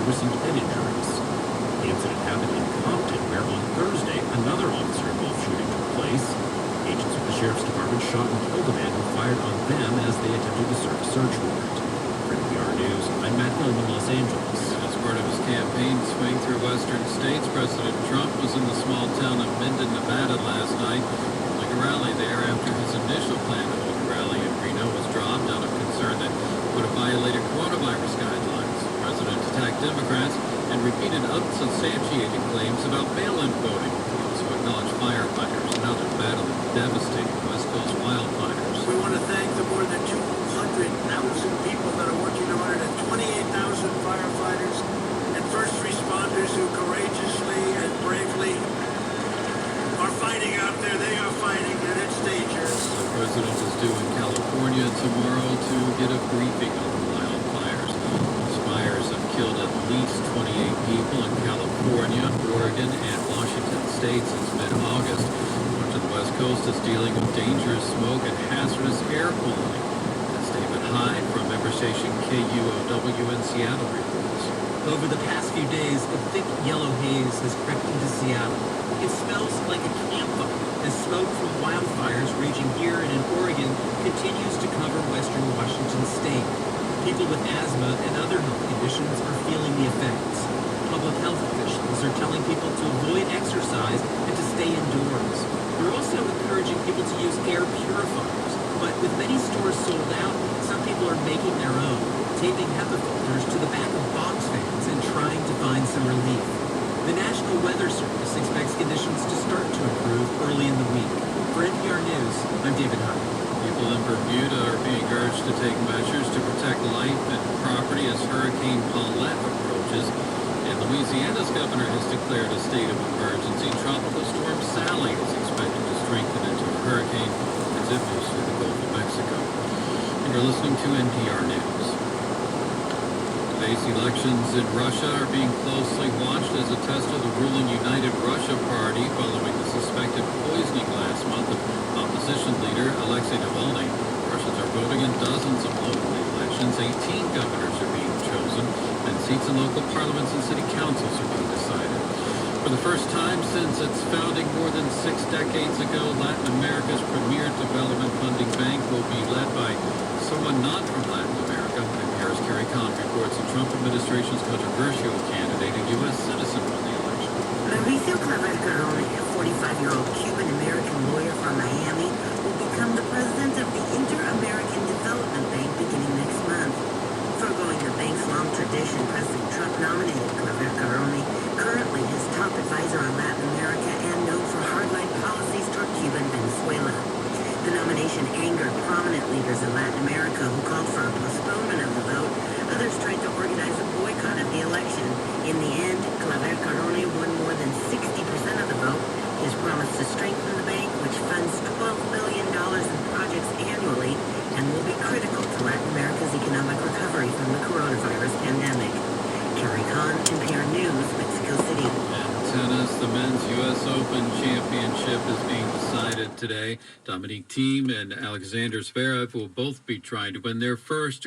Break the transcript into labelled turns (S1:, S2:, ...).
S1: received head injuries. The incident happened in Compton, where on Thursday, another officer-involved shooting took place. Agents of the Sheriff's Department shot and killed a man who fired on them as they attempted to serve a search warrant. For NPR News, I'm Matt Milne in Los Angeles.
S2: As part of his campaign swing through western states, President Trump was in the small town of Minden, Nevada last night, holding a rally there after his initial plan to hold a rally in Reno was dropped out of concern that it would have violated coronavirus guidelines. The president attacked Democrats and repeated unsubstantiated claims about mail-in voting. He also acknowledged firefighters and others battling devastating West Coast wildfires.
S3: We want to thank the more than 200,000 people that are working hard and 28,000 firefighters and first responders who courageously and bravely are fighting out there. They are fighting, and it's dangerous.
S2: The president is due in California tomorrow to get a briefing on the wildfires. Those fires have killed at least 28 people in California, Oregon, and Washington state since mid-August. Much of the West Coast is dealing with dangerous smoke and hazardous air quality. As David Hyde from member station KUOW in Seattle reports.
S4: Over the past few days, a thick yellow haze has crept into Seattle. It smells like a campfire as smoke from wildfires raging here and in Oregon continues to cover western Washington state. People with asthma and other health conditions are feeling the effects. Public health officials are telling people to avoid exercise and to stay indoors. They're also encouraging people to use air purifiers. But with many stores sold out, some people are making their own, taping HEPA filters to the back of box fans and trying to find some relief. The National Weather Service expects conditions to start to improve early in the week. For NPR News, I'm David Hyde.
S2: People in Bermuda are being urged to take measures to protect life and property as Hurricane Paulette approaches. And Louisiana's governor has declared a state of emergency. Tropical storm Sally is expected to strengthen into a hurricane as it moves through the Gulf of Mexico. And you're listening to NPR News. Today's elections in Russia are being closely watched as a test of the ruling United Russia Party following the suspected poisoning last month of opposition leader Alexei Navalny. Russians are voting in dozens of local elections. 18 governors are being chosen, and seats in local parliaments and city councils are being decided. For the first time since its founding more than 6 decades ago, Latin America's premier development funding bank will be led by someone not from Latin America. NPR's Carrie Kahn reports the Trump administration's controversial candidate, a U.S. citizen, won the election.
S5: Mauricio Claver Carone, a 45-year-old Cuban-American lawyer from Miami, will become the president of the Inter-American Development Bank beginning next month. Foregoing the bank's long tradition, President Trump nominated Claver Carone, currently his top advisor on Latin America and known for hardline policies toward Cuba and Venezuela. The nomination angered prominent leaders in Latin America who called for a postponement of the vote. Others tried to organize a boycott of the election. In the end, Claver Carone won more than 60% of the vote. His promise to strengthen the bank, which funds $12 billion in projects annually and will be critical to Latin America's economic recovery from the coronavirus pandemic. Carrie Kahn, NPR News, Mexico City.
S2: Tennis, the men's U.S. Open Championship is being decided today. Dominic Thiem and Alexander Zverev will both be trying to win their first